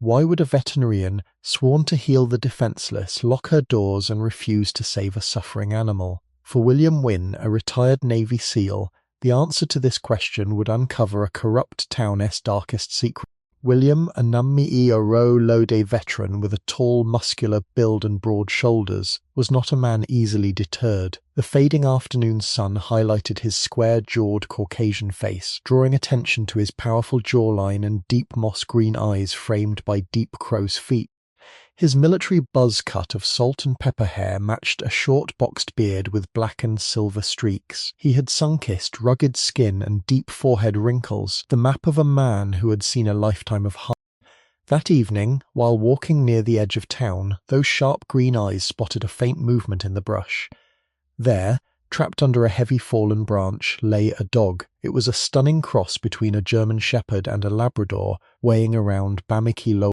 Why would a veterinarian, sworn to heal the defenseless, lock her doors and refuse to save a suffering animal? For William Wynne, a retired Navy SEAL, the answer to this question would uncover a corrupt town's darkest secret. William, a Nami-Oro-Lode veteran with a tall, muscular build and broad shoulders, was not a man easily deterred. The fading afternoon sun highlighted his square-jawed Caucasian face, drawing attention to his powerful jawline and deep moss-green eyes framed by deep crow's feet. His military buzz cut of salt and pepper hair matched a short boxed beard with black and silver streaks. He had sun-kissed, rugged skin and deep forehead wrinkles, the map of a man who had seen a lifetime of hard. That evening, while walking near the edge of town, those sharp green eyes spotted a faint movement in the brush. There, trapped under a heavy fallen branch, lay a dog. It was a stunning cross between a German Shepherd and a Labrador, weighing around Bamiki.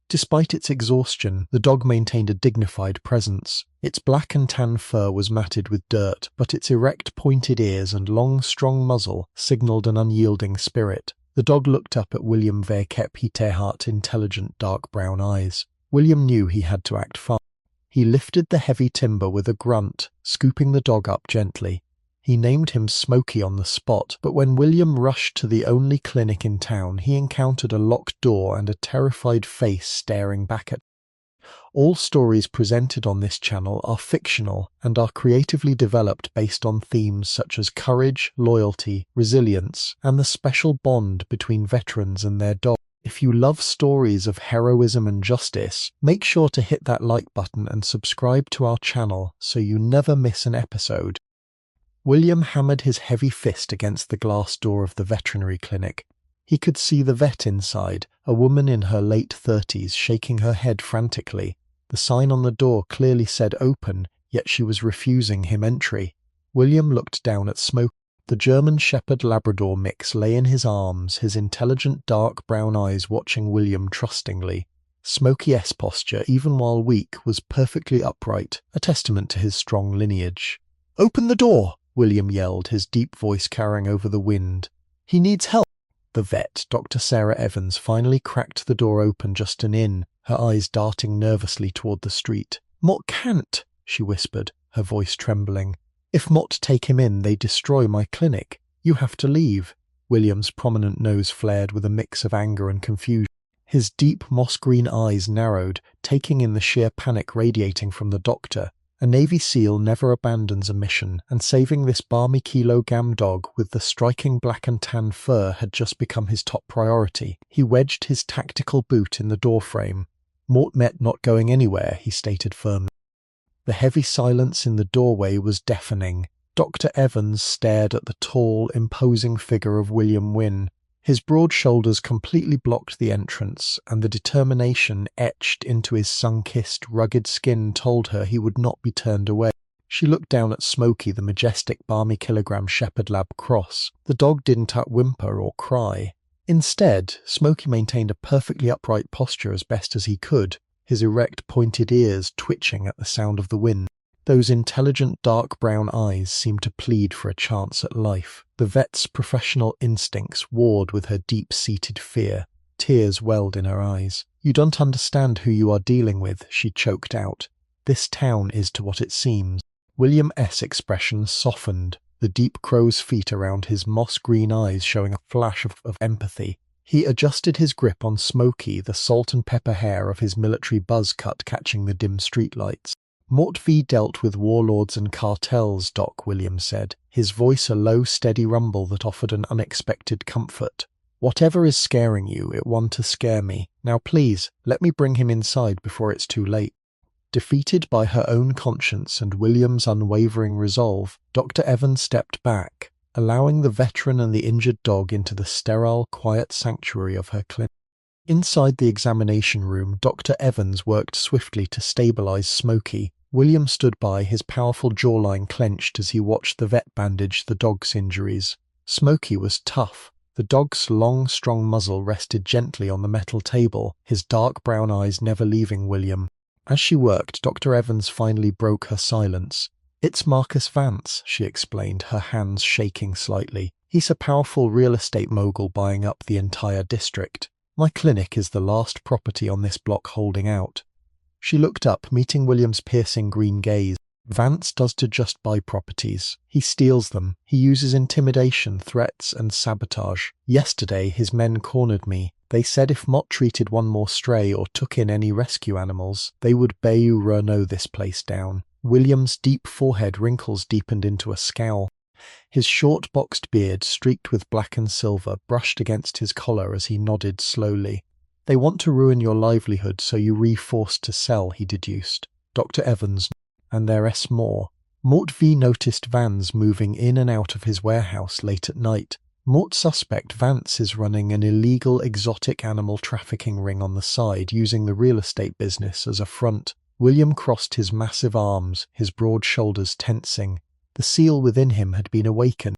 Despite its exhaustion, the dog maintained a dignified presence. Its black and tan fur was matted with dirt, but its erect pointed ears and long, strong muzzle signalled an unyielding spirit. The dog looked up at William Verkept intelligent dark brown eyes. William knew he had to act fast. He lifted the heavy timber with a grunt, scooping the dog up gently. He named him Smoky on the spot, but when William rushed to the only clinic in town, he encountered a locked door and a terrified face staring back at him. All stories presented on this channel are fictional and are creatively developed based on themes such as courage, loyalty, resilience, and the special bond between veterans and their dogs. If you love stories of heroism and justice, make sure to hit that like button and subscribe to our channel so you never miss an episode. William hammered his heavy fist against the glass door of the veterinary clinic. He could see the vet inside, a woman in her late 30s shaking her head frantically. The sign on the door clearly said open, yet she was refusing him entry. William looked down at Smoky. The German Shepherd-Labrador mix lay in his arms, his intelligent dark brown eyes watching William trustingly. Smoky's posture, even while weak, was perfectly upright, a testament to his strong lineage. "Open the door!" William yelled, his deep voice carrying over the wind. "He needs help." The vet, Dr. Sarah Evans, finally cracked the door open just an in, her eyes darting nervously toward the street. "Mott can't," she whispered, her voice trembling. "If Mott take him in, they destroy my clinic. You have to leave." William's prominent nose flared with a mix of anger and confusion. His deep moss-green eyes narrowed, taking in the sheer panic radiating from the doctor. A Navy SEAL never abandons a mission, and saving this balmy kilogram dog with the striking black and tan fur had just become his top priority. He wedged his tactical boot in the doorframe. "Mort met not going anywhere," he stated firmly. The heavy silence in the doorway was deafening. Dr. Evans stared at the tall, imposing figure of William Wynne. His broad shoulders completely blocked the entrance, and the determination etched into his sun-kissed, rugged skin told her he would not be turned away. She looked down at Smoky, the majestic balmy kilogram Shepherd Lab cross. The dog didn't whimper or cry. Instead, Smoky maintained a perfectly upright posture as best as he could, his erect pointed ears twitching at the sound of the wind. Those intelligent dark brown eyes seemed to plead for a chance at life. The vet's professional instincts warred with her deep-seated fear. Tears welled in her eyes. "You don't understand who you are dealing with," she choked out. "This town is to what it seems." William's expression softened, the deep crow's feet around his moss-green eyes showing a flash of empathy. He adjusted his grip on Smoky, the salt and pepper hair of his military buzz cut catching the dim streetlights. "Mort V dealt with warlords and cartels, Doc," William said, his voice a low, steady rumble that offered an unexpected comfort. "Whatever is scaring you, it want to scare me. Now please, let me bring him inside before it's too late." Defeated by her own conscience and William's unwavering resolve, Dr. Evans stepped back, allowing the veteran and the injured dog into the sterile, quiet sanctuary of her clinic. Inside the examination room, Dr. Evans worked swiftly to stabilize Smoky. William stood by, his powerful jawline clenched as he watched the vet bandage the dog's injuries. Smoky was tough. The dog's long, strong muzzle rested gently on the metal table, his dark brown eyes never leaving William. As she worked, Dr. Evans finally broke her silence. "It's Marcus Vance," she explained, her hands shaking slightly. "He's a powerful real estate mogul buying up the entire district." My clinic is the last property on this block holding out. She looked up, meeting William's piercing green gaze. Vance does to just buy properties. He steals them. He uses intimidation, threats, and sabotage. Yesterday, his men cornered me. They said if Mott treated one more stray or took in any rescue animals, they would Bayou Renault this place down. William's deep forehead wrinkles deepened into a scowl. His short boxed beard, streaked with black and silver, brushed against his collar as he nodded slowly. They want to ruin your livelihood, so you re-forced to sell, he deduced. Dr. Evans, and there is more. Mort V noticed Vance moving in and out of his warehouse late at night. Mort suspect Vance is running an illegal exotic animal trafficking ring on the side, using the real estate business as a front. William crossed his massive arms, his broad shoulders tensing. The seal within him had been awakened.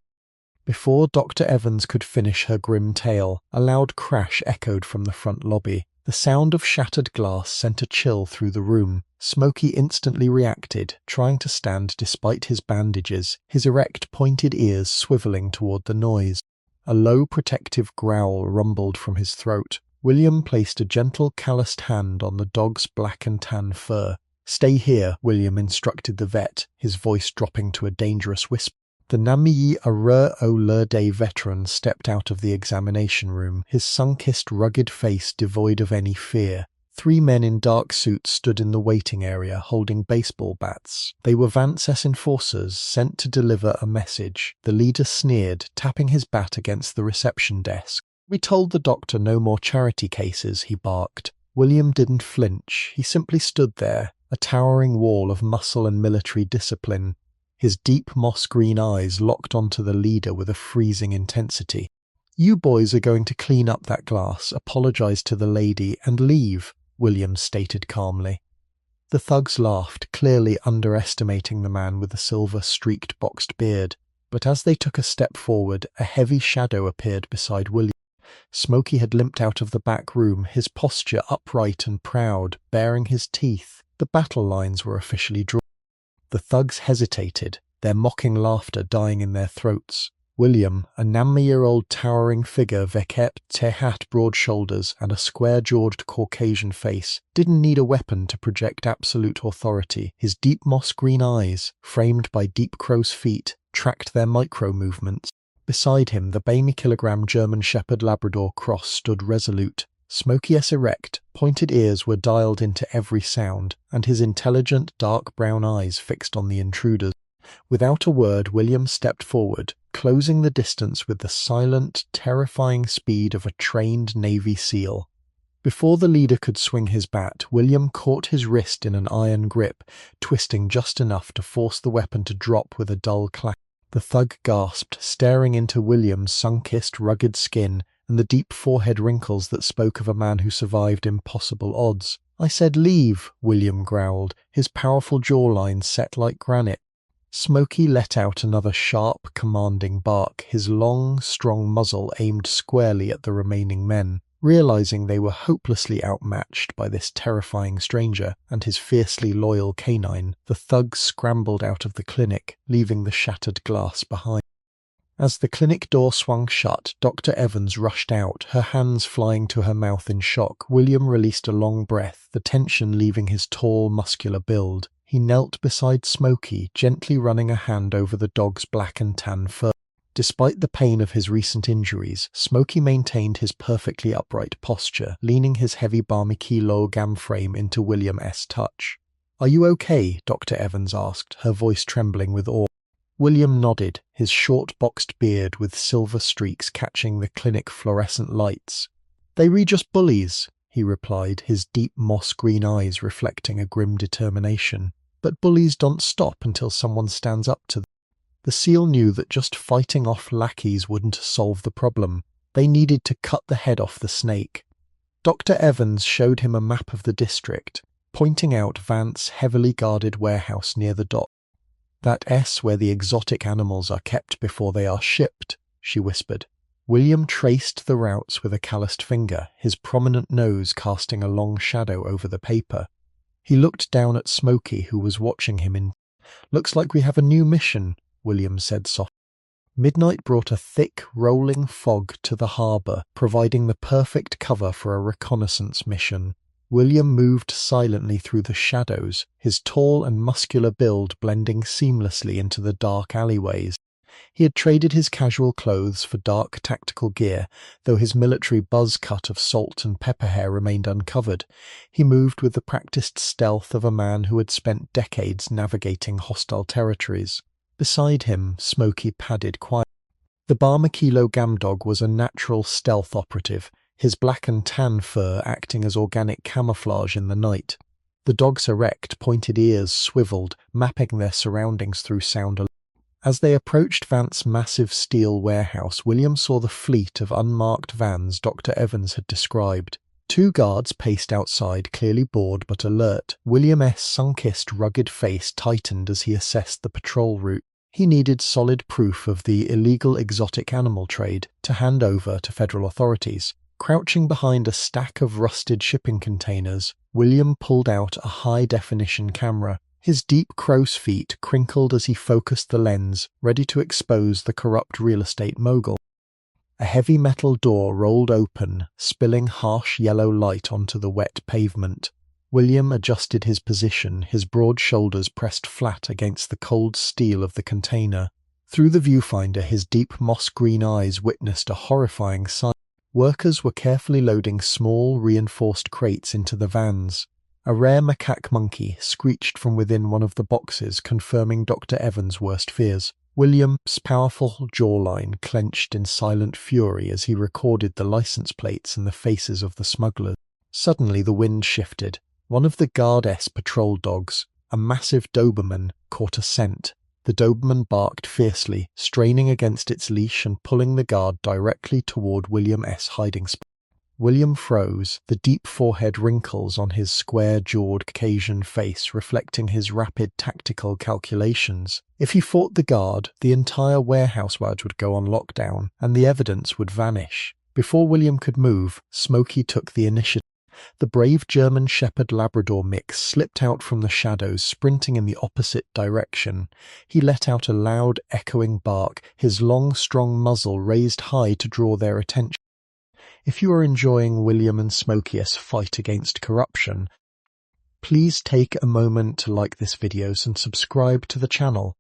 Before Dr. Evans could finish her grim tale, a loud crash echoed from the front lobby. The sound of shattered glass sent a chill through the room. Smoky instantly reacted, trying to stand despite his bandages, his erect, pointed ears swiveling toward the noise. A low, protective growl rumbled from his throat. William placed a gentle, calloused hand on the dog's black and tan fur. "Stay here," William instructed the vet, his voice dropping to a dangerous whisper. The Namyi Arur-o-Lurde veteran stepped out of the examination room, his sun-kissed rugged face devoid of any fear. 3 men in dark suits stood in the waiting area, holding baseball bats. They were Vance's enforcers, sent to deliver a message. The leader sneered, tapping his bat against the reception desk. "We told the doctor no more charity cases," he barked. William didn't flinch. He simply stood there, a towering wall of muscle and military discipline. His deep moss-green eyes locked onto the leader with a freezing intensity. "You boys are going to clean up that glass, apologize to the lady, and leave," William stated calmly. The thugs laughed, clearly underestimating the man with the silver-streaked boxed beard. But as they took a step forward, a heavy shadow appeared beside William. Smoky had limped out of the back room, his posture upright and proud, baring his teeth. The battle lines were officially drawn. The thugs hesitated, their mocking laughter dying in their throats. William, a 9-year-old towering figure, Vekep, Tehat broad shoulders, and a square-jawed Caucasian face, didn't need a weapon to project absolute authority. His deep moss-green eyes, framed by deep crow's feet, tracked their micro-movements. Beside him, the Bamy-kilogram German Shepherd-Labrador cross stood resolute. Smoky as erect, pointed ears were dialed into every sound, and his intelligent, dark brown eyes fixed on the intruders. Without a word, William stepped forward, closing the distance with the silent, terrifying speed of a trained Navy SEAL. Before the leader could swing his bat, William caught his wrist in an iron grip, twisting just enough to force the weapon to drop with a dull clack. The thug gasped, staring into William's sun-kissed, rugged skin and the deep forehead wrinkles that spoke of a man who survived impossible odds. "I said leave," William growled, his powerful jawline set like granite. Smoky let out another sharp, commanding bark, his long, strong muzzle aimed squarely at the remaining men. Realizing they were hopelessly outmatched by this terrifying stranger and his fiercely loyal K9, the thugs scrambled out of the clinic, leaving the shattered glass behind. As the clinic door swung shut, Dr. Evans rushed out, her hands flying to her mouth in shock. William released a long breath, the tension leaving his tall, muscular build. He knelt beside Smoky, gently running a hand over the dog's black and tan fur. Despite the pain of his recent injuries, Smoky maintained his perfectly upright posture, leaning his heavy Barmy-kilo gam frame into William's touch. "Are you okay?" Dr. Evans asked, her voice trembling with awe. William nodded, his short boxed beard with silver streaks catching the clinic fluorescent lights. "They re just bullies," he replied, his deep moss-green eyes reflecting a grim determination. "But bullies don't stop until someone stands up to them." The SEAL knew that just fighting off lackeys wouldn't solve the problem. They needed to cut the head off the snake. Dr. Evans showed him a map of the district, pointing out Vance's heavily guarded warehouse near the dock. "That S where the exotic animals are kept before they are shipped," she whispered. William traced the routes with a calloused finger, his prominent nose casting a long shadow over the paper. He looked down at Smoky, who was watching him in. "Looks like we have a new mission," William said softly. Midnight brought a thick, rolling fog to the harbour, providing the perfect cover for a reconnaissance mission. William moved silently through the shadows, his tall and muscular build blending seamlessly into the dark alleyways. He had traded his casual clothes for dark tactical gear, though his military buzz cut of salt and pepper hair remained uncovered. He moved with the practiced stealth of a man who had spent decades navigating hostile territories. Beside him, Smoky padded quietly. The Barma Kilo Gamdog was a natural stealth operative, his black and tan fur acting as organic camouflage in the night. The dog's erect, pointed ears swiveled, mapping their surroundings through sound alone. As they approached Vance's massive steel warehouse, William saw the fleet of unmarked vans Dr. Evans had described. 2 guards paced outside, clearly bored but alert. William's sun-kissed, rugged face tightened as he assessed the patrol route. He needed solid proof of the illegal exotic animal trade to hand over to federal authorities. Crouching behind a stack of rusted shipping containers, William pulled out a high-definition camera. His deep crow's feet crinkled as he focused the lens, ready to expose the corrupt real estate mogul. A heavy metal door rolled open, spilling harsh yellow light onto the wet pavement. William adjusted his position, his broad shoulders pressed flat against the cold steel of the container. Through the viewfinder, his deep moss-green eyes witnessed a horrifying sight. Workers were carefully loading small, reinforced crates into the vans. A rare macaque monkey screeched from within one of the boxes, confirming Dr. Evans' worst fears. William's powerful jawline clenched in silent fury as he recorded the license plates and the faces of the smugglers. Suddenly the wind shifted. One of the Guard-S patrol dogs, a massive Doberman, caught a scent. The Doberman barked fiercely, straining against its leash and pulling the guard directly toward William's hiding spot. William froze, the deep forehead wrinkles on his square-jawed Caucasian face reflecting his rapid tactical calculations. If he fought the guard, the entire warehouse would go on lockdown, and the evidence would vanish. Before William could move, Smoky took the initiative. The brave German Shepherd-Labrador mix slipped out from the shadows, sprinting in the opposite direction. He let out a loud, echoing bark, his long, strong muzzle raised high to draw their attention. If you are enjoying William and Smoky's fight against corruption, please take a moment to like this video and subscribe to the channel.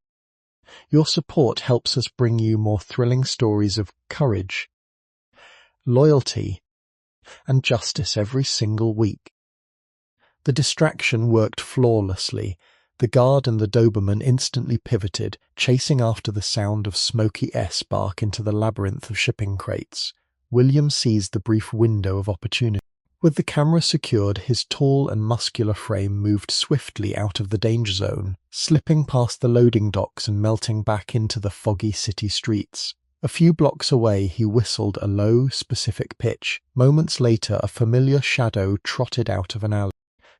Your support helps us bring you more thrilling stories of courage, loyalty, and justice every single week. The distraction worked flawlessly. The guard and the Doberman instantly pivoted, chasing after the sound of Smoky's bark into the labyrinth of shipping crates. William seized the brief window of opportunity. With the camera secured, his tall and muscular frame moved swiftly out of the danger zone, slipping past the loading docks and melting back into the foggy city streets. A few blocks away, he whistled a low, specific pitch. Moments later, a familiar shadow trotted out of an alley.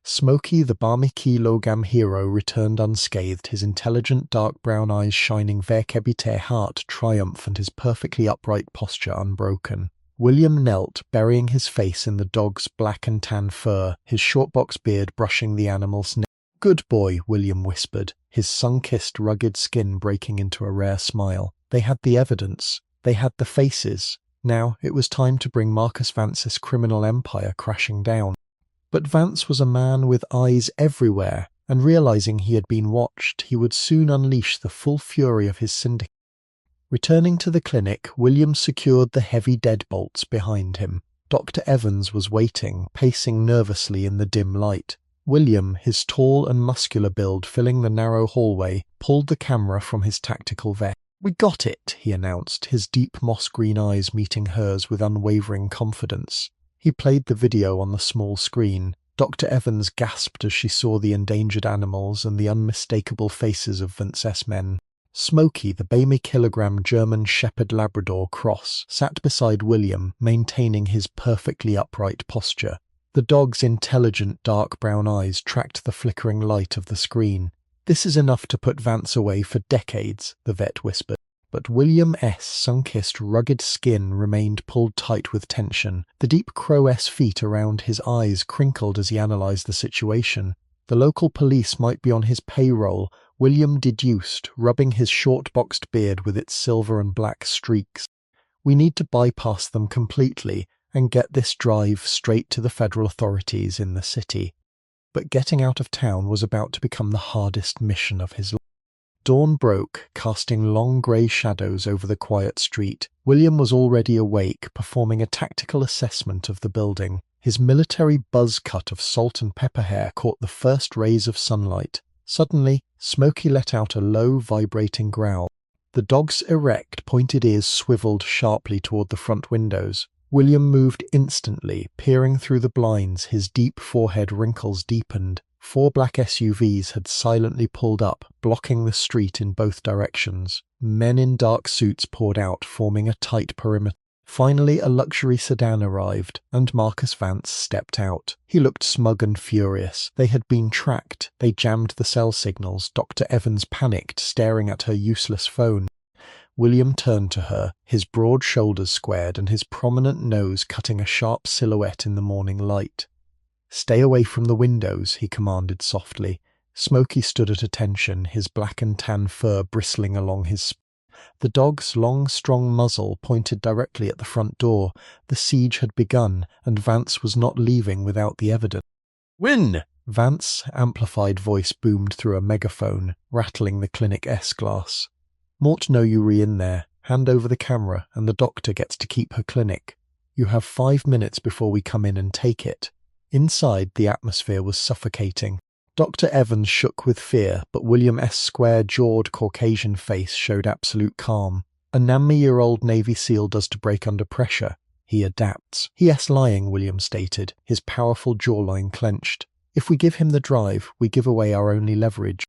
Smoky, the Barma Kilo Gam hero, returned unscathed, his intelligent dark brown eyes shining verkebite heart triumph and his perfectly upright posture unbroken. William knelt, burying his face in the dog's black and tan fur, his short box beard brushing the animal's neck. "Good boy," William whispered, his sun-kissed rugged skin breaking into a rare smile. They had the evidence. They had the faces. Now it was time to bring Marcus Vance's criminal empire crashing down. But Vance was a man with eyes everywhere, and realizing he had been watched, he would soon unleash the full fury of his syndicate. Returning to the clinic, William secured the heavy deadbolts behind him. Dr. Evans was waiting, pacing nervously in the dim light. William, his tall and muscular build filling the narrow hallway, pulled the camera from his tactical vest. "We got it," he announced, his deep moss-green eyes meeting hers with unwavering confidence. He played the video on the small screen. Dr. Evans gasped as she saw the endangered animals and the unmistakable faces of Vance's men. Smoky, the Barma Kilogram German Shepherd-Labrador cross, sat beside William, maintaining his perfectly upright posture. The dog's intelligent dark brown eyes tracked the flickering light of the screen. "This is enough to put Vance away for decades," the vet whispered. But William's sun-kissed rugged skin remained pulled tight with tension. The deep crow-esque feet around his eyes crinkled as he analyzed the situation. The local police might be on his payroll, William deduced, rubbing his short-boxed beard with its silver and black streaks. We need to bypass them completely and get this drive straight to the federal authorities in the city. But getting out of town was about to become the hardest mission of his life. Dawn broke, casting long grey shadows over the quiet street. William was already awake, performing a tactical assessment of the building. His military buzz cut of salt and pepper hair caught the first rays of sunlight. Suddenly, Smoky let out a low, vibrating growl. The dog's erect, pointed ears swiveled sharply toward the front windows. William moved instantly, peering through the blinds, his deep forehead wrinkles deepened. 4 black SUVs had silently pulled up, blocking the street in both directions. Men in dark suits poured out, forming a tight perimeter. Finally, a luxury sedan arrived, and Marcus Vance stepped out. He looked smug and furious. They had been tracked. They jammed the cell signals. Dr. Evans panicked, staring at her useless phone. William turned to her, his broad shoulders squared and his prominent nose cutting a sharp silhouette in the morning light. "Stay away from the windows," he commanded softly. Smoky stood at attention, his black and tan fur bristling along his spine. The dog's long, strong muzzle pointed directly at the front door. The siege had begun, and Vance was not leaving without the evidence. "Wynne!" Vance's amplified voice boomed through a megaphone, rattling the Clinic S-glass. "Mort know you re in there. Hand over the camera, and the doctor gets to keep her clinic. You have 5 minutes before we come in and take it." Inside, the atmosphere was suffocating. Dr. Evans shook with fear, but William S. square-jawed Caucasian face showed absolute calm. A 90-year-old Navy SEAL does to break under pressure. He adapts. "Yes, lying," William stated, his powerful jawline clenched. "If we give him the drive, we give away our only leverage."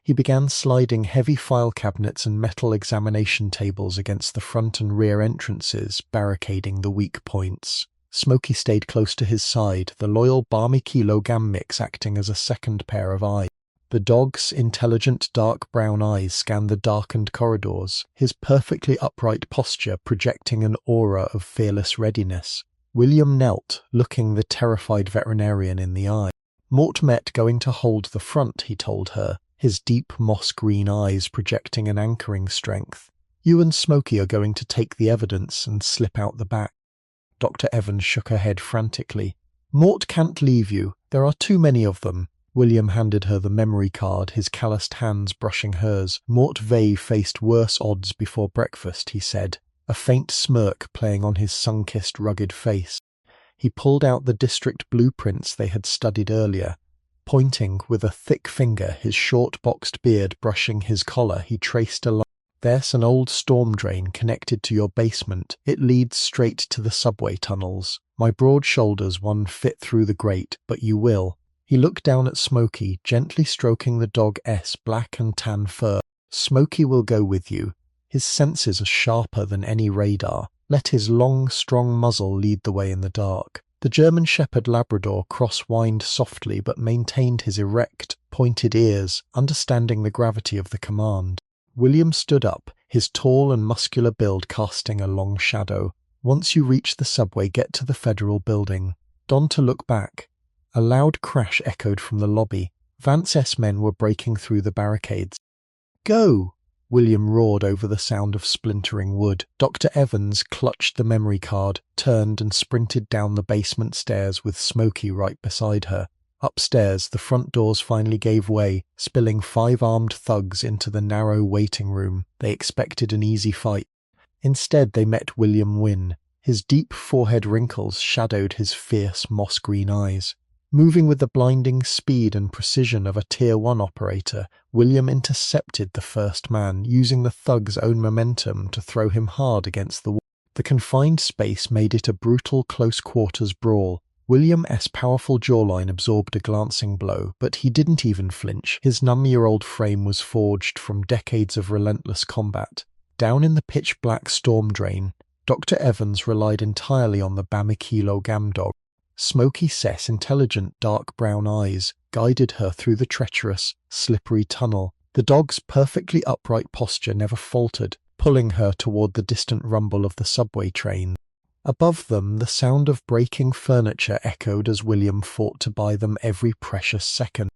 He began sliding heavy file cabinets and metal examination tables against the front and rear entrances, barricading the weak points. Smoky stayed close to his side, the loyal balmy kilo gam mix acting as a second pair of eyes. The dog's intelligent dark brown eyes scanned the darkened corridors, his perfectly upright posture projecting an aura of fearless readiness. William knelt, looking the terrified veterinarian in the eye. "Mort Met going to hold the front," he told her, his deep moss-green eyes projecting an anchoring strength. "You and Smoky are going to take the evidence and slip out the back." Dr. Evans shook her head frantically. "Mort can't leave you. There are too many of them." William handed her the memory card, his calloused hands brushing hers. "Mort Vey faced worse odds before breakfast," he said, a faint smirk playing on his sun-kissed rugged face. He pulled out the district blueprints they had studied earlier. Pointing with a thick finger, his short boxed beard brushing his collar, he traced a line. "There's an old storm drain connected to your basement. It leads straight to the subway tunnels. My broad shoulders won't fit through the grate, but you will." He looked down at Smoky, gently stroking the dog's black and tan fur. "Smoky will go with you. His senses are sharper than any radar. Let his long, strong muzzle lead the way in the dark." The German Shepherd-Labrador cross-whined softly but maintained his erect, pointed ears, understanding the gravity of the command. William stood up, his tall and muscular build casting a long shadow. "Once you reach the subway, get to the federal building. Don to look back." A loud crash echoed from the lobby. Vance's men were breaking through the barricades. "Go!" William roared over the sound of splintering wood. Dr. Evans clutched the memory card, turned and sprinted down the basement stairs with Smoky right beside her. Upstairs, the front doors finally gave way, spilling 5 armed thugs into the narrow waiting room. They expected an easy fight. Instead, they met William Wynne. His deep forehead wrinkles shadowed his fierce moss-green eyes. Moving with the blinding speed and precision of a Tier 1 operator, William intercepted the first man, using the thug's own momentum to throw him hard against the wall. The confined space made it a brutal close-quarters brawl. William's powerful jawline absorbed a glancing blow, but he didn't even flinch. His numb-year-old frame was forged from decades of relentless combat. Down in the pitch-black storm drain, Dr. Evans relied entirely on the Bamikilo Gamdog. Smoky Seth's intelligent dark brown eyes guided her through the treacherous, slippery tunnel. The dog's perfectly upright posture never faltered, pulling her toward the distant rumble of the subway train. Above them, the sound of breaking furniture echoed as William fought to buy them every precious second.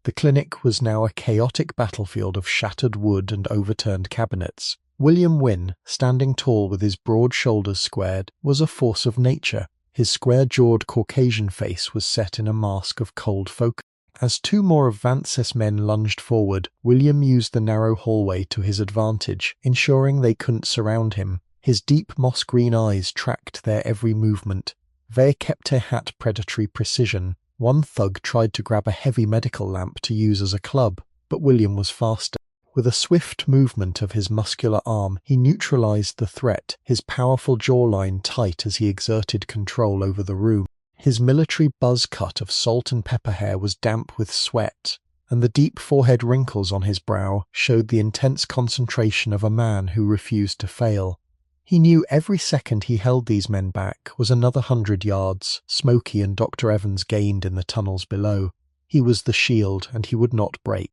The clinic was now a chaotic battlefield of shattered wood and overturned cabinets. William Wynne, standing tall with his broad shoulders squared, was a force of nature. His square-jawed Caucasian face was set in a mask of cold focus. As two more of Vance's men lunged forward, William used the narrow hallway to his advantage, ensuring they couldn't surround him. His deep moss-green eyes tracked their every movement. They kept at predatory precision. One thug tried to grab a heavy medical lamp to use as a club, but William was faster. With a swift movement of his muscular arm, he neutralized the threat, his powerful jawline tight as he exerted control over the room. His military buzz cut of salt and pepper hair was damp with sweat, and the deep forehead wrinkles on his brow showed the intense concentration of a man who refused to fail. He knew every second he held these men back was another 100 yards Smoky and Dr. Evans gained in the tunnels below. He was the shield, and he would not break.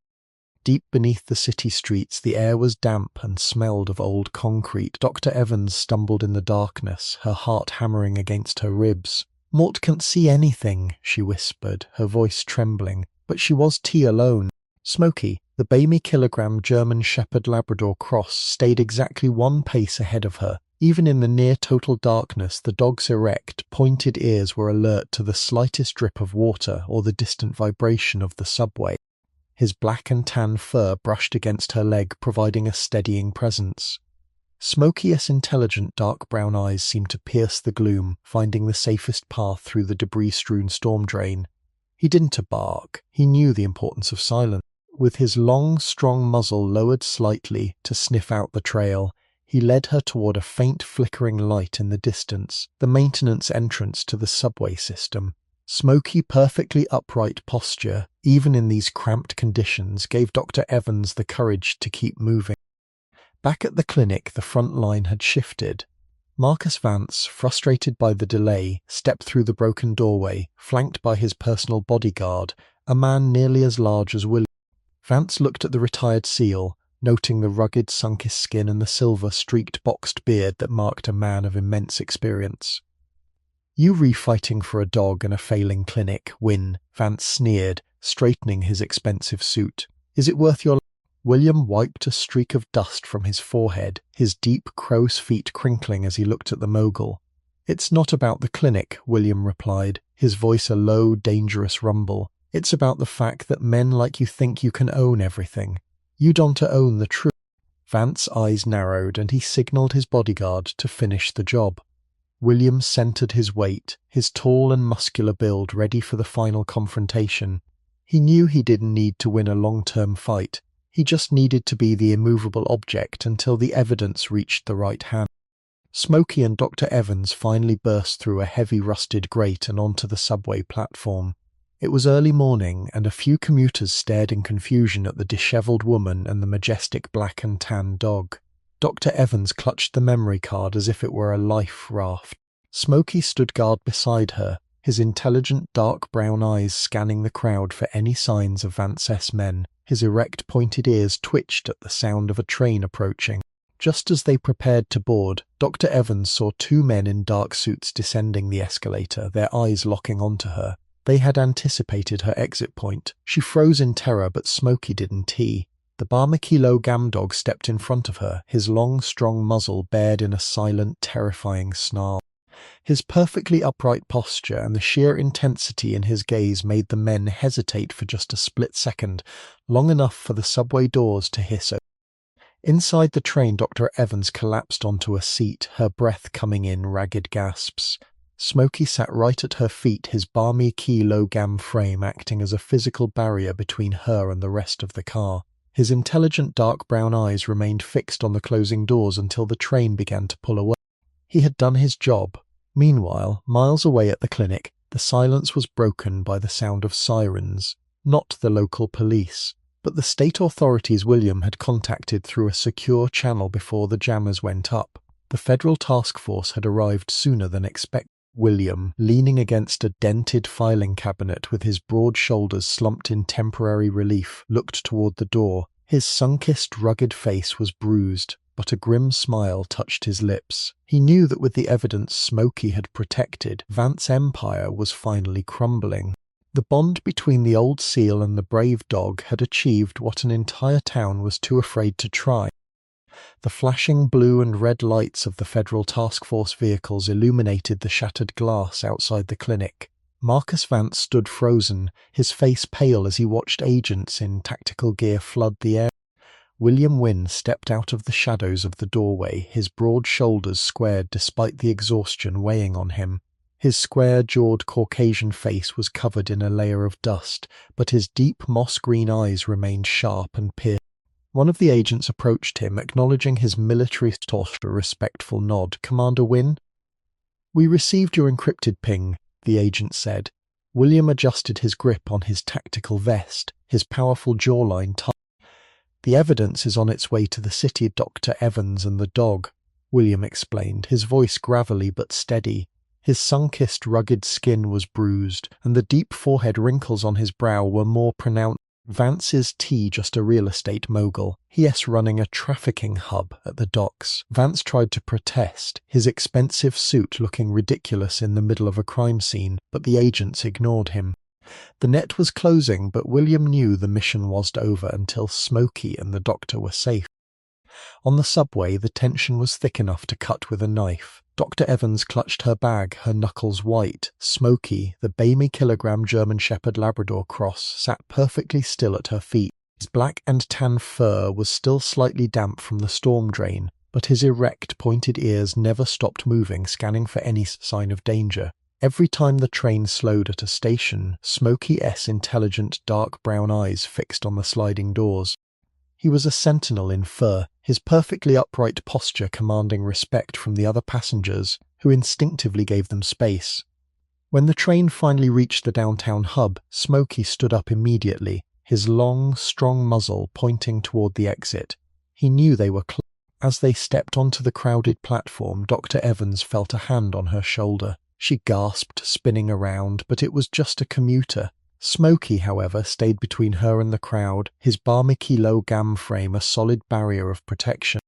Deep beneath the city streets, the air was damp and smelled of old concrete. Dr. Evans stumbled in the darkness, her heart hammering against her ribs. "Mort can't see anything," she whispered, her voice trembling, but she was T alone. Smoky, the Bamey kilogram German Shepherd-Labrador cross, stayed exactly one pace ahead of her. Even in the near-total darkness, the dog's erect, pointed ears were alert to the slightest drip of water or the distant vibration of the subway. His black and tan fur brushed against her leg, providing a steadying presence. Smoky-yet intelligent dark brown eyes seemed to pierce the gloom, finding the safest path through the debris-strewn storm drain. He didn't bark. He knew the importance of silence. With his long, strong muzzle lowered slightly to sniff out the trail, he led her toward a faint flickering light in the distance, the maintenance entrance to the subway system. Smoky, perfectly upright posture, even in these cramped conditions, gave Dr. Evans the courage to keep moving. Back at the clinic, the front line had shifted. Marcus Vance, frustrated by the delay, stepped through the broken doorway, flanked by his personal bodyguard, a man nearly as large as William. Vance looked at the retired SEAL, noting the rugged, sun-kissed skin and the silver-streaked boxed beard that marked a man of immense experience. "You refighting for a dog and a failing clinic, Wynne," Vance sneered, straightening his expensive suit. "Is it worth your..." William wiped a streak of dust from his forehead, his deep crow's feet crinkling as he looked at the mogul. "It's not about the clinic," William replied, his voice a low, dangerous rumble. "It's about the fact that men like you think you can own everything. You don't own the truth." Vance's eyes narrowed, and he signaled his bodyguard to finish the job. William centered his weight, his tall and muscular build ready for the final confrontation. He knew he didn't need to win a long-term fight. He just needed to be the immovable object until the evidence reached the right hand. Smoky and Dr. Evans finally burst through a heavy rusted grate and onto the subway platform. It was early morning, and a few commuters stared in confusion at the disheveled woman and the majestic black and tan dog. Dr. Evans clutched the memory card as if it were a life raft. Smoky stood guard beside her, his intelligent dark brown eyes scanning the crowd for any signs of Vance's men. His erect pointed ears twitched at the sound of a train approaching. Just as they prepared to board, Dr. Evans saw two men in dark suits descending the escalator, their eyes locking onto her. They had anticipated her exit point. She froze in terror, but Smoky didn't. The Barmakilo Gamdog stepped in front of her, his long, strong muzzle bared in a silent, terrifying snarl. His perfectly upright posture and the sheer intensity in his gaze made the men hesitate for just a split second, long enough for the subway doors to hiss open. Inside the train, Dr. Evans collapsed onto a seat, her breath coming in ragged gasps. Smoky sat right at her feet, his balmy kilo gam frame acting as a physical barrier between her and the rest of the car. His intelligent dark brown eyes remained fixed on the closing doors until the train began to pull away. He had done his job. Meanwhile, miles away at the clinic, the silence was broken by the sound of sirens. Not the local police, but the state authorities William had contacted through a secure channel before the jammers went up. The federal task force had arrived sooner than expected. William, leaning against a dented filing cabinet with his broad shoulders slumped in temporary relief, looked toward the door. His sun-kissed, rugged face was bruised, but a grim smile touched his lips. He knew that with the evidence Smoky had protected, Vance's empire was finally crumbling. The bond between the old SEAL and the brave dog had achieved what an entire town was too afraid to try. The flashing blue and red lights of the Federal Task Force vehicles illuminated the shattered glass outside the clinic. Marcus Vance stood frozen, his face pale as he watched agents in tactical gear flood the air. William Wynne stepped out of the shadows of the doorway, his broad shoulders squared despite the exhaustion weighing on him. His square-jawed Caucasian face was covered in a layer of dust, but his deep moss-green eyes remained sharp and piercing. One of the agents approached him, acknowledging his military status with a respectful nod. "Commander Wynne?" "We received your encrypted ping," the agent said. William adjusted his grip on his tactical vest, his powerful jawline tight. "The evidence is on its way to the city, Dr. Evans and the dog," William explained, his voice gravelly but steady. His sun-kissed rugged skin was bruised, and the deep forehead wrinkles on his brow were more pronounced. "Vance's just a real estate mogul. He's running a trafficking hub at the docks." Vance tried to protest, his expensive suit looking ridiculous in the middle of a crime scene, but the agents ignored him. The net was closing, but William knew the mission wasn't over until Smoky and the doctor were safe. On the subway, the tension was thick enough to cut with a knife. Dr. Evans clutched her bag, her knuckles white. Smoky, the Bamey kilogram German Shepherd-Labrador cross, sat perfectly still at her feet. His black and tan fur was still slightly damp from the storm drain, but his erect, pointed ears never stopped moving, scanning for any sign of danger. Every time the train slowed at a station, Smoky's intelligent dark brown eyes fixed on the sliding doors. He was a sentinel in fur, his perfectly upright posture commanding respect from the other passengers, who instinctively gave them space. When the train finally reached the downtown hub, Smoky stood up immediately, his long, strong muzzle pointing toward the exit. He knew they were close. As they stepped onto the crowded platform, Dr. Evans felt a hand on her shoulder. She gasped, spinning around, but it was just a commuter. Smoky, however, stayed between her and the crowd, his bar-kilo gam frame a solid barrier of protection.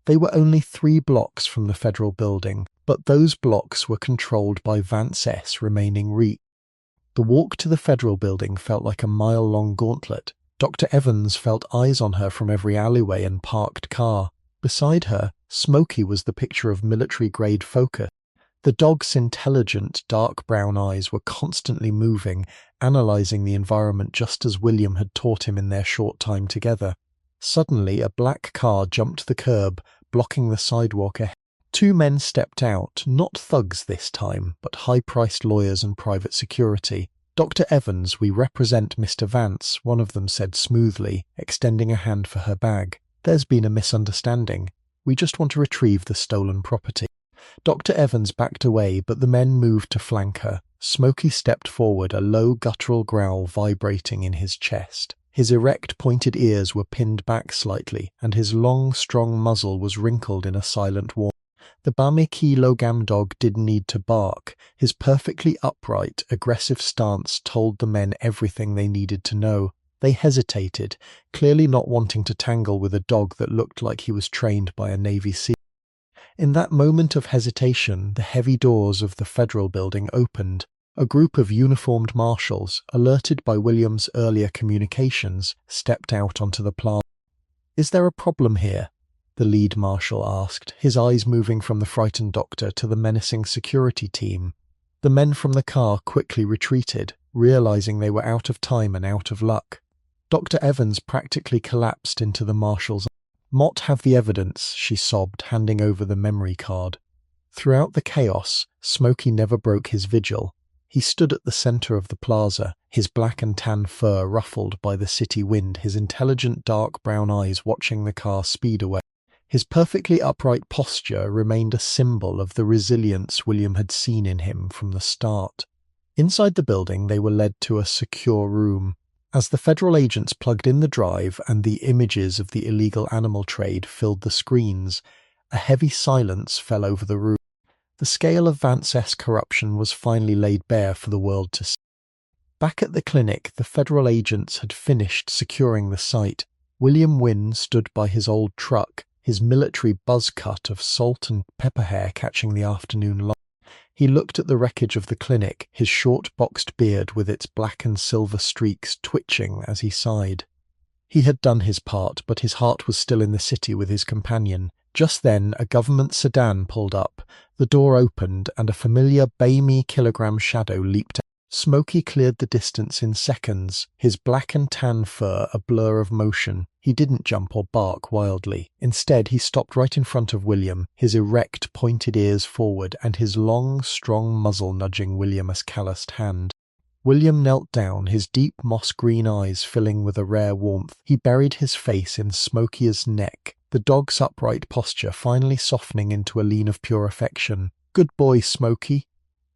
They were only 3 blocks from the federal building, but those blocks were controlled by Vance's remaining reach. The walk to the federal building felt like a mile-long gauntlet. Dr. Evans felt eyes on her from every alleyway and parked car. Beside her, Smoky was the picture of military-grade focus. The dog's intelligent, dark brown eyes were constantly moving, analyzing the environment just as William had taught him in their short time together. Suddenly, a black car jumped the curb, blocking the sidewalk ahead. 2 men stepped out, not thugs this time, but high-priced lawyers and private security. "Dr. Evans, we represent Mr. Vance," one of them said smoothly, extending a hand for her bag. "There's been a misunderstanding. We just want to retrieve the stolen property." Dr. Evans backed away, but the men moved to flank her. Smoky stepped forward, a low guttural growl vibrating in his chest. His erect, pointed ears were pinned back slightly, and his long, strong muzzle was wrinkled in a silent warning. The Bamey Gam dog didn't need to bark. His perfectly upright, aggressive stance told the men everything they needed to know. They hesitated, clearly not wanting to tangle with a dog that looked like he was trained by a Navy SEAL. In that moment of hesitation, the heavy doors of the federal building opened. A group of uniformed marshals, alerted by William's earlier communications, stepped out onto the plaza. "Is there a problem here?" the lead marshal asked, his eyes moving from the frightened doctor to the menacing security team. The men from the car quickly retreated, realizing they were out of time and out of luck. Dr. Evans practically collapsed into the marshal's. "Mott have the evidence," she sobbed, handing over the memory card. Throughout the chaos, Smoky never broke his vigil. He stood at the center of the plaza, his black and tan fur ruffled by the city wind, his intelligent dark brown eyes watching the car speed away. His perfectly upright posture remained a symbol of the resilience William had seen in him from the start. Inside the building, they were led to a secure room. As the federal agents plugged in the drive and the images of the illegal animal trade filled the screens, a heavy silence fell over the room. The scale of Vance's corruption was finally laid bare for the world to see. Back at the clinic, the federal agents had finished securing the site. William Wynne stood by his old truck, his military buzz cut of salt and pepper hair catching the afternoon light. He looked at the wreckage of the clinic, his short boxed beard with its black and silver streaks twitching as he sighed. He had done his part, but his heart was still in the city with his companion. Just then a government sedan pulled up. The door opened, and a familiar Bay-me kilogram shadow leaped out. Smoky cleared the distance in seconds, his black and tan fur a blur of motion. He didn't jump or bark wildly. Instead, he stopped right in front of William, his erect, pointed ears forward, and his long, strong muzzle nudging William's calloused hand. William knelt down, his deep moss-green eyes filling with a rare warmth. He buried his face in Smoky's neck, the dog's upright posture finally softening into a lean of pure affection. "Good boy, Smoky,"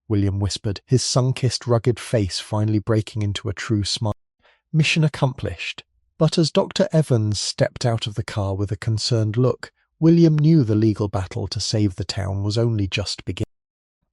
William whispered, his sun-kissed rugged face finally breaking into a true smile. Mission accomplished. But as Dr. Evans stepped out of the car with a concerned look, William knew the legal battle to save the town was only just beginning.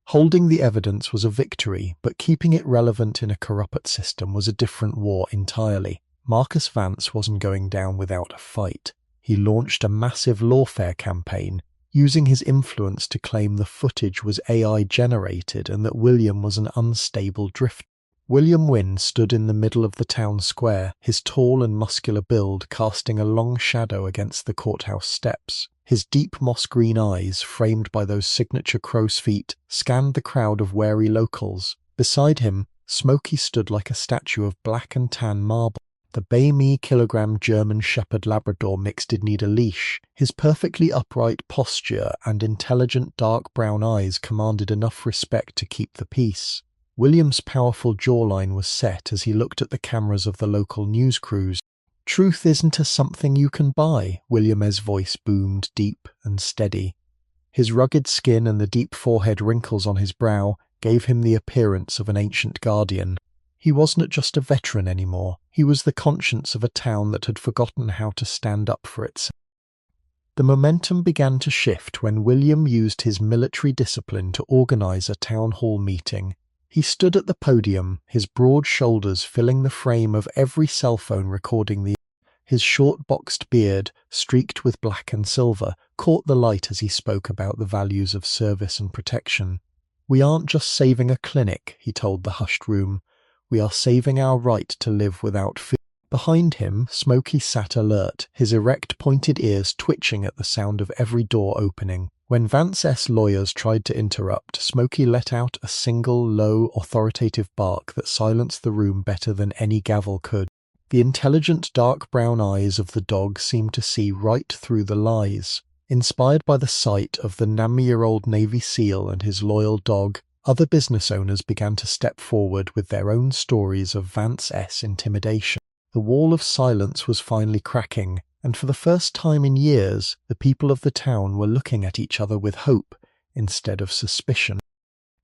Holding the evidence was a victory, but keeping it relevant in a corrupt system was a different war entirely. Marcus Vance wasn't going down without a fight. He launched a massive lawfare campaign, using his influence to claim the footage was AI-generated and that William was an unstable drifter. William Wynne stood in the middle of the town square, his tall and muscular build casting a long shadow against the courthouse steps. His deep moss-green eyes, framed by those signature crow's feet, scanned the crowd of wary locals. Beside him, Smoky stood like a statue of black and tan marble. The Bay-me kilogram German Shepherd-Labrador mix did need a leash. His perfectly upright posture and intelligent dark brown eyes commanded enough respect to keep the peace. William's powerful jawline was set as he looked at the cameras of the local news crews. "Truth isn't a something you can buy," William's voice boomed deep and steady. His rugged skin and the deep forehead wrinkles on his brow gave him the appearance of an ancient guardian. He wasn't just a veteran anymore, he was the conscience of a town that had forgotten how to stand up for itself. The momentum began to shift when William used his military discipline to organize a town hall meeting. He stood at the podium, his broad shoulders filling the frame of every cell phone recording the. His short boxed beard, streaked with black and silver, caught the light as he spoke about the values of service and protection. "We aren't just saving a clinic," he told the hushed room. "We are saving our right to live without fear." Behind him, Smoky sat alert, his erect pointed ears twitching at the sound of every door opening. When Vance's lawyers tried to interrupt, Smoky let out a single, low, authoritative bark that silenced the room better than any gavel could. The intelligent dark brown eyes of the dog seemed to see right through the lies. Inspired by the sight of the 90-year-old Navy SEAL and his loyal dog, other business owners began to step forward with their own stories of Vance's intimidation. The wall of silence was finally cracking, and for the first time in years, the people of the town were looking at each other with hope instead of suspicion.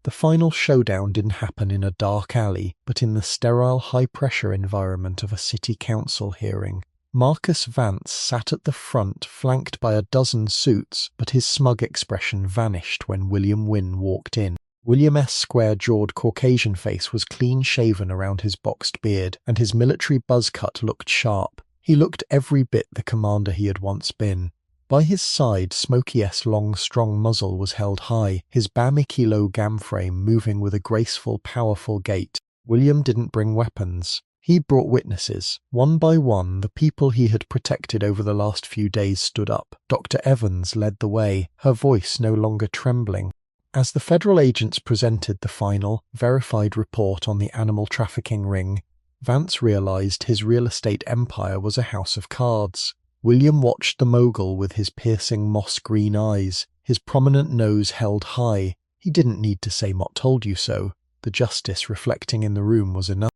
The final showdown didn't happen in a dark alley, but in the sterile, high-pressure environment of a city council hearing. Marcus Vance sat at the front, flanked by a dozen suits, but his smug expression vanished when William Wynne walked in. William's square-jawed Caucasian face was clean-shaven around his boxed beard, and his military buzz cut looked sharp. He looked every bit the commander he had once been. By his side, Smoky's long, strong muzzle was held high, his Bamikilo gam frame moving with a graceful, powerful gait. William didn't bring weapons. He brought witnesses. One by one, the people he had protected over the last few days stood up. Dr. Evans led the way, her voice no longer trembling. As the federal agents presented the final, verified report on the animal trafficking ring, Vance realized his real estate empire was a house of cards. William watched the mogul with his piercing moss-green eyes, his prominent nose held high. He didn't need to say "Mott told you so." The justice reflecting in the room was enough.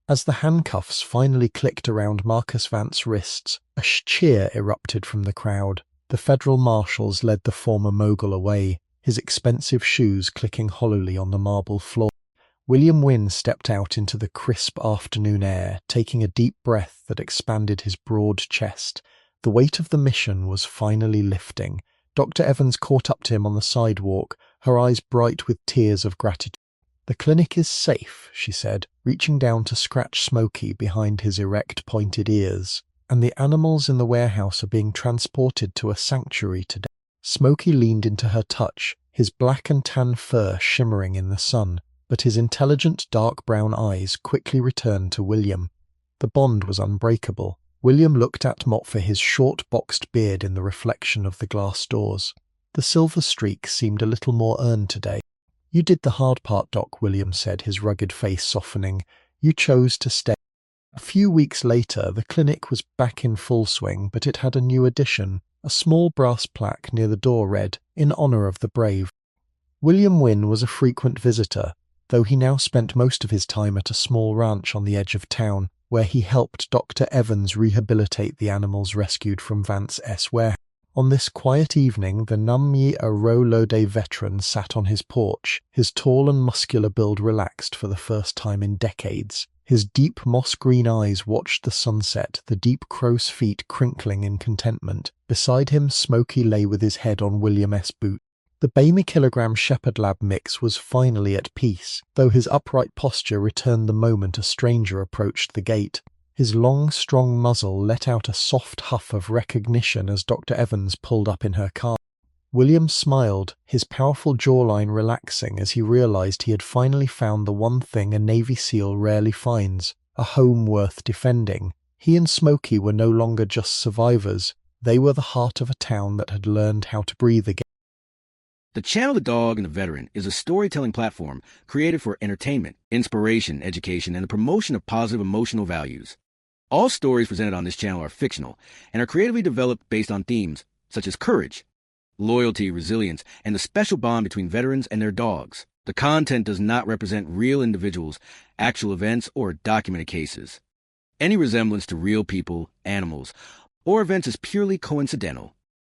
As the handcuffs finally clicked around Marcus Vance's wrists, a cheer erupted from the crowd. The federal marshals led the former mogul away, his expensive shoes clicking hollowly on the marble floor. William Wynne stepped out into the crisp afternoon air, taking a deep breath that expanded his broad chest. The weight of the mission was finally lifting. Dr. Evans caught up to him on the sidewalk, her eyes bright with tears of gratitude. "The clinic is safe," she said, reaching down to scratch Smoky behind his erect pointed ears. "And the animals in the warehouse are being transported to a sanctuary today." Smoky leaned into her touch, his black and tan fur shimmering in the sun, but his intelligent dark brown eyes quickly returned to William. The bond was unbreakable. William looked at Mott for his short boxed beard in the reflection of the glass doors. The silver streak seemed a little more earned today. "You did the hard part, Doc," William said, his rugged face softening. "You chose to stay." A few weeks later, the clinic was back in full swing, but it had a new addition. A small brass plaque near the door read, "In honor of the brave." William Wynne was a frequent visitor, though he now spent most of his time at a small ranch on the edge of town, where he helped Dr. Evans rehabilitate the animals rescued from Vance's warehouse. On this quiet evening, the Namyi-Arolode veteran sat on his porch, his tall and muscular build relaxed for the first time in decades. His deep moss-green eyes watched the sunset, the deep crow's feet crinkling in contentment. Beside him, Smoky lay with his head on William's boot. The Bay-kilogram Shepherd-Lab mix was finally at peace, though his upright posture returned the moment a stranger approached the gate. His long, strong muzzle let out a soft huff of recognition as Dr. Evans pulled up in her car. William smiled, his powerful jawline relaxing as he realized he had finally found the one thing a Navy SEAL rarely finds, a home worth defending. He and Smoky were no longer just survivors, they were the heart of a town that had learned how to breathe again. The Channel The Dog and the Veteran is a storytelling platform created for entertainment, inspiration, education, and the promotion of positive emotional values. All stories presented on this channel are fictional and are creatively developed based on themes such as courage, loyalty, resilience, and the special bond between veterans and their dogs. The content does not represent real individuals, actual events, or documented cases. Any resemblance to real people, animals, or events is purely coincidental.